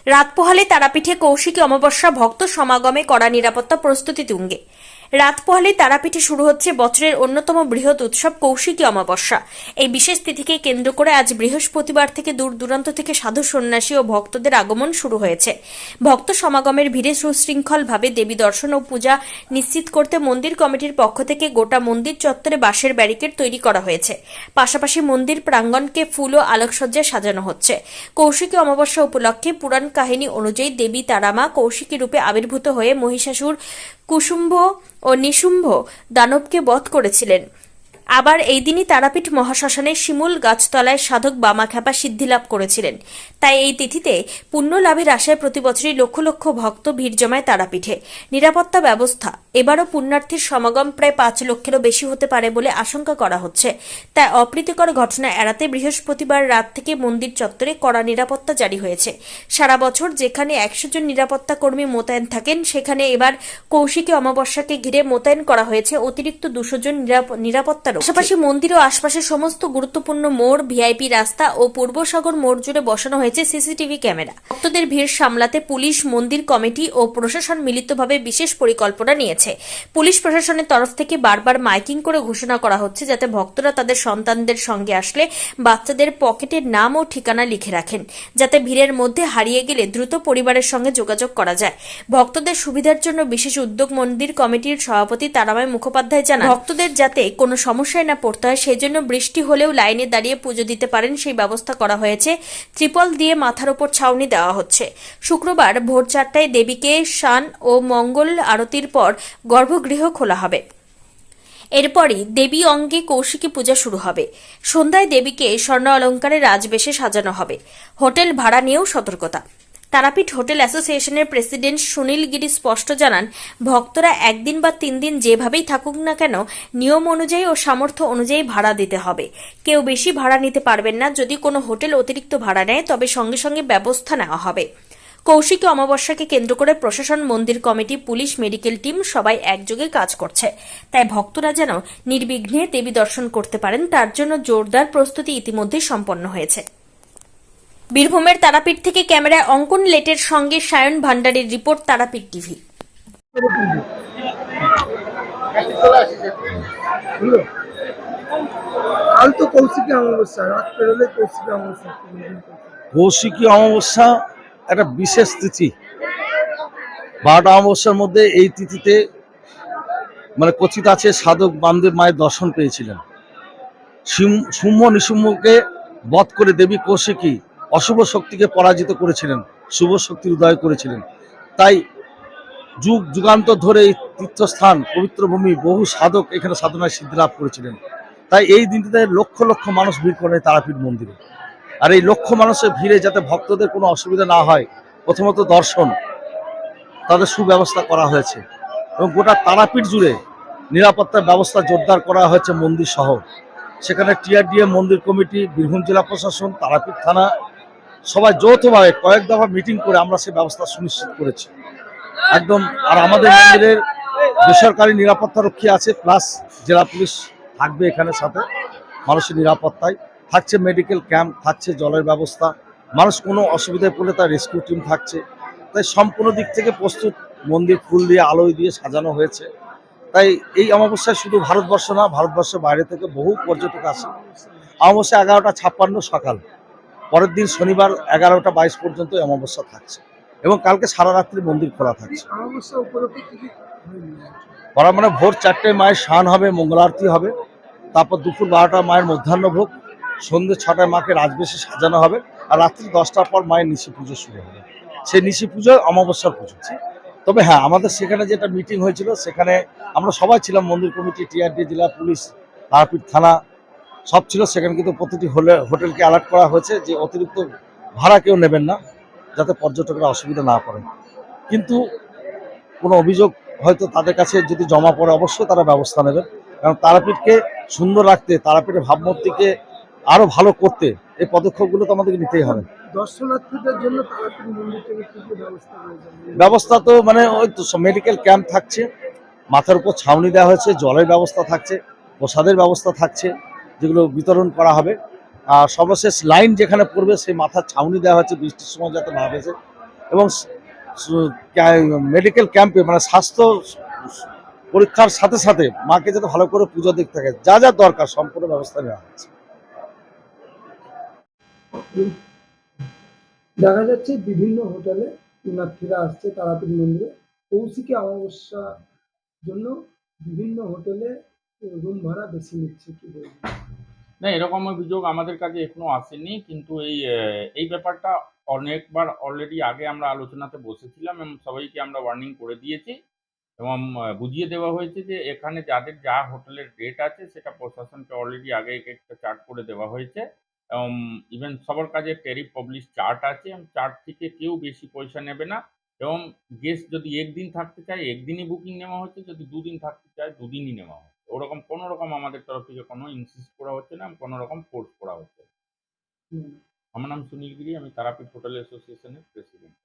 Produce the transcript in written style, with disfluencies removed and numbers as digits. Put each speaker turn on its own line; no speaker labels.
রাত পোহালে তারাপীঠে কৌশিকী অমাবস্যা ভক্ত সমাগমে কড়া নিরাপত্তা প্রস্তুতি তুঙ্গে। রাত পোহালে তারাপীঠে শুরু হচ্ছে বছরের অন্যতম বৃহৎ উৎসব কৌশিকী অমাবস্যা। এই বিশেষ তিথিকে কেন্দ্র করে আজ বৃহস্পতিবার থেকে দূর দূরান্ত থেকে সাধু সন্ন্যাসী ও ভক্তদের আগমন শুরু হয়েছে। ভক্ত সমাগমের ভিড়ে সুশৃঙ্খলভাবে দেবী দর্শন ও পূজা নিশ্চিত করতে মন্দির কমিটির পক্ষ থেকে গোটা মন্দির চত্বরে বাঁশের ব্যারিকেড তৈরি করা হয়েছে। পাশাপাশি মন্দির প্রাঙ্গণকে ফুল ও আলোকসজ্জায় সাজানো হচ্ছে। কৌশিকী অমাবস্যা উপলক্ষে পুরাণ কাহিনী অনুযায়ী দেবী তারামা কৌশিকী রূপে আবির্ভূত হয়ে মহিষাসুর, কুশুম্ভ ও নিশুম্ভ দানবকে বধ করেছিলেন। আবার এই দিনই তারাপীঠ মহাশ্মশানের শিমুল গাছতলায় সাধক বামাখ্যাপা সিদ্ধিলাভ করেছিলেন। তাই এই তিথিতে পুণ্য লাভের আশায় প্রতি বছরই লক্ষ লক্ষ ভক্ত ভিড় জমায় তারাপীঠে। নিরাপত্তা ব্যবস্থা এবারও পুণ্যার্থীর সমাগম প্রায় 5 লক্ষেরও বেশি হতে পারে বলে আশঙ্কা করা হচ্ছে। তাই অপ্রীতিকর ঘটনা এড়াতে বৃহস্পতিবার রাত থেকে মন্দির চত্বরে কড়া নিরাপত্তা জারি হয়েছে। সারা বছর যেখানে 100 জন নিরাপত্তা কর্মী মোতায়েন থাকেন, সেখানে এবার কৌশিকী অমাবস্যাকে ঘিরে মোতায়েন করা হয়েছে অতিরিক্ত 200 জন নিরাপত্তা। পাশাপাশি মন্দির ও আশপাশের সমস্ত গুরুত্বপূর্ণ মোড়, ভিআইপি রাস্তা ও পূর্বসাগর মোড় জুড়ে বসানো হয়েছে সিসিটিভি ক্যামেরা। ভক্তদের ভিড় সামলাতে পুলিশ, মন্দির কমিটি ও প্রশাসন মিলিতভাবে বিশেষ পরিকল্পনা নিয়েছে। পুলিশ প্রশাসনের তরফ থেকে বারবার মাইকিং করে ঘোষণা করা হচ্ছে যাতে ভক্তরা তাদের সন্তানদের সঙ্গে আসলে বাচ্চাদের পকেটের নাম ও ঠিকানা লিখে রাখেন, যাতে ভিড়ের মধ্যে হারিয়ে গেলে দ্রুত পরিবারের সঙ্গে যোগাযোগ করা যায়। ভক্তদের সুবিধার জন্য বিশেষ উদ্যোগ মন্দির কমিটির সভাপতি তারামাই মুখোপাধ্যায় জানান, ভক্তদের যাতে কোনো সমস্যায় না পড়তে হয় সেই জন্য বৃষ্টি হলেও লাইনে দাঁড়িয়ে পুজো দিতে পারেন সেই ব্যবস্থা করা হয়েছে। ত্রিপল দিয়ে মাথার উপর ছাউনি দেওয়া হচ্ছে। শুক্রবার ভোর 4টায় দেবীকে শান ও মঙ্গল আরতির পর গর্ভগৃহ খোলা হবে। এরপরই দেবী অঙ্গে কৌশিকী পূজা শুরু হবে। সন্ধ্যায় দেবীকে স্বর্ণ অলঙ্কারে রাজবেশে সাজানো হবে। হোটেল ভাড়া নিয়েও সতর্কতা। তারাপীঠ হোটেল অ্যাসোসিয়েশনের প্রেসিডেন্ট সুনীল গিরি স্পষ্ট জানান, ভক্তরা 1 দিন বা 3 দিন যেভাবেই থাকুক না কেন নিয়ম অনুযায়ী ও সামর্থ্য অনুযায়ী ভাড়া দিতে হবে। কেউ বেশি ভাড়া নিতে পারবেন না। যদি কোনো হোটেল অতিরিক্ত ভাড়া নেয় তবে সঙ্গে সঙ্গে ব্যবস্থা নেওয়া হবে। কৌশিকী অমাবস্যাকে কেন্দ্র করে প্রশাসন, মন্দির কমিটি, পুলিশ, মেডিকেল টিম সবাই একযোগে কাজ করছে। তাই ভক্তরা যেন নির্বিঘ্নে দেবী দর্শন করতে পারেন তার জন্য জোরদার প্রস্তুতি ইতিমধ্যেই সম্পন্ন হয়েছে। বীরভূমের তারাপীঠ থেকে ক্যামেরায় অঙ্কন লেটের সঙ্গে সায়ন ভান্ডারের রিপোর্ট, তারাপীঠ টিভি।
কৌশিকী অমাবস্যা একটা বিশেষ তিথি। 12টা অমাবস্যার মধ্যে এই তিথিতে মানে কথিত আছে সাধক বামদেব মায়ের দর্শন পেয়েছিলেন। শুম্ভ নিশুম্ভকে বধ করে দেবী কৌশিকী অশুভ শক্তিকে পরাজিত করেছিলেন, শুভ শক্তির উদয় করেছিলেন। তাই যুগ যুগান্তর ধরে এই তীর্থস্থান, পবিত্র ভূমি, বহু সাধক এখানে সাধনায় সিদ্ধি লাভ করেছিলেন। তাই এই দিনটিতে লক্ষ লক্ষ মানুষ ভিড় করে তারাপীঠ মন্দিরে। আর এই লক্ষ মানুষের ভিড়ে যাতে ভক্তদের কোনো অসুবিধা না হয়, প্রথমত দর্শন, তাদের সুব্যবস্থা করা হয়েছে এবং গোটা তারাপীঠ জুড়ে নিরাপত্তার ব্যবস্থা জোরদার করা হয়েছে মন্দির সহ। সেখানে টিআরডিএ, মন্দির কমিটি, বীরভূম জেলা প্রশাসন, তারাপীঠ থানা সবাই যৌথভাবে কয়েক দফা মিটিং করে আমরা সেই ব্যবস্থা সুনিশ্চিত করেছি একদম। আর আমাদের মন্দিরের বেসরকারি নিরাপত্তা রক্ষী আছে, প্লাস জেলা পুলিশ থাকবে এখানে সাথে। মানুষের নিরাপত্তায় থাকছে মেডিকেল ক্যাম্প, থাকছে জলের ব্যবস্থা, মানুষ কোনো অসুবিধায় পড়লে তার রেস্কিউ টিম থাকছে। তাই সম্পূর্ণ দিক থেকে প্রস্তুত। মন্দির ফুল দিয়ে, আলোয় দিয়ে সাজানো হয়েছে। তাই এই অমাবস্যায় শুধু ভারতবর্ষ না, ভারতবর্ষের বাইরে থেকে বহু পর্যটক আসে। অমাবস্যা 11টা 56 সকাল, পরের দিন শনিবার 11টা 22 পর্যন্ত অমাবস্যা থাকছে এবং কালকে সারা রাত্রি মন্দির খোলা থাকছে। মানে ভোর 4টায় মায়ের স্নান হবে, মঙ্গলারতি হবে, তারপর দুপুর 12টা মায়ের মধ্যাহ্নভোগ, সন্ধ্যে 6টায় মাকে রাজবেশে সাজানো হবে, আর রাত্রি 10টার পর মায়ের নিশি পুজো শুরু হবে। সেই নিশি পুজো অমাবস্যার পুজো। তবে হ্যাঁ, আমাদের সেখানে যেটা মিটিং হয়েছিল সেখানে আমরা সবাই ছিলাম, মন্দির কমিটি, টিআরডি, জেলা পুলিশ, তারাপীঠ থানা সব ছিল সেখানে। কিন্তু প্রতিটি হোটেলকে অ্যালার্ট করা হয়েছে যে অতিরিক্ত ভাড়া কেউ নেবেন না, যাতে পর্যটকরা অসুবিধা না পড়েন। কিন্তু কোনো অভিযোগ হয়তো তাদের কাছে যদি জমা পড়ে অবশ্যই তারা ব্যবস্থা নেবেন, কারণ তারাপীঠকে সুন্দর রাখতে, তারাপীঠের ভাবমূর্তিকে আরো ভালো করতে এই পদক্ষেপগুলো তো আমাদেরকে নিতেই হবে।
দর্শনার্থীদের জন্য তারাপীঠ মন্দির থেকে কি কি
ব্যবস্থা তো মানে ওই তো মেডিকেল ক্যাম্প থাকছে, মাথার উপর ছাউনি দেওয়া হয়েছে, জলের ব্যবস্থা থাকছে, প্রসাদের ব্যবস্থা থাকছে যেগুলো বিতরণ করা হবে। আর সর্বশেষ লাইন যেখানে পড়বে সেই মাথার ছাউনি দেওয়া হচ্ছে বৃষ্টির সময় যাতে না ভেসে। এবং মেডিকেল ক্যাম্পে মানে স্বাস্থ্য পরীক্ষার সাথে সাথে মাকে যাতে ভালো করে পুজো দেখতে থাকে, যা যা দরকার সম্পূর্ণ ব্যবস্থা নেওয়া হচ্ছে।
দেখা যাচ্ছে বিভিন্ন হোটেলে পুণ্যার্থীরা আসছে তারাপীঠ মন্দিরে কৌশিকী অমাবস্যার জন্য বিভিন্ন হোটেলে রুম ভাড়া বেশি নিচ্ছে, কি বলবো?
না, এরকম অভিযোগ আমাদের কাছে এখনো আসেনি, কিন্তু এই ব্যাপারটা অনেকবার অলরেডি আগে আমরা আলোচনাতে বসেছিলাম এবং সবাইকে আমরা ওয়ার্নিং করে দিয়েছি এবং বুঝিয়ে দেওয়া হয়েছে যে এখানে যাদের যা হোটেলের রেট আছে সেটা প্রশাসনকে অলরেডি আগে একটা চার্ট করে দেওয়া হয়েছে এবং ইভেন সবার কাছে ট্যারিফ পাবলিশ চার্ট আছে এবং চার্ট থেকে কেউ বেশি পয়সা নেবে না এবং গেস্ট যদি একদিন থাকতে চায় একদিনই বুকিং নেওয়া হচ্ছে, যদি দুদিন থাকতে চায় দুদিনই নেওয়া হচ্ছে। ওরকম কোনো রকম আমাদের তরফ থেকে কোনো ইনসিস্ট করা হচ্ছে না, কোনো রকম ফোর্স করা হচ্ছে না।
হুম।
আমার নাম সুনীল গিরি, আমি তারাপীঠ হোটেল অ্যাসোসিয়েশনের প্রেসিডেন্ট।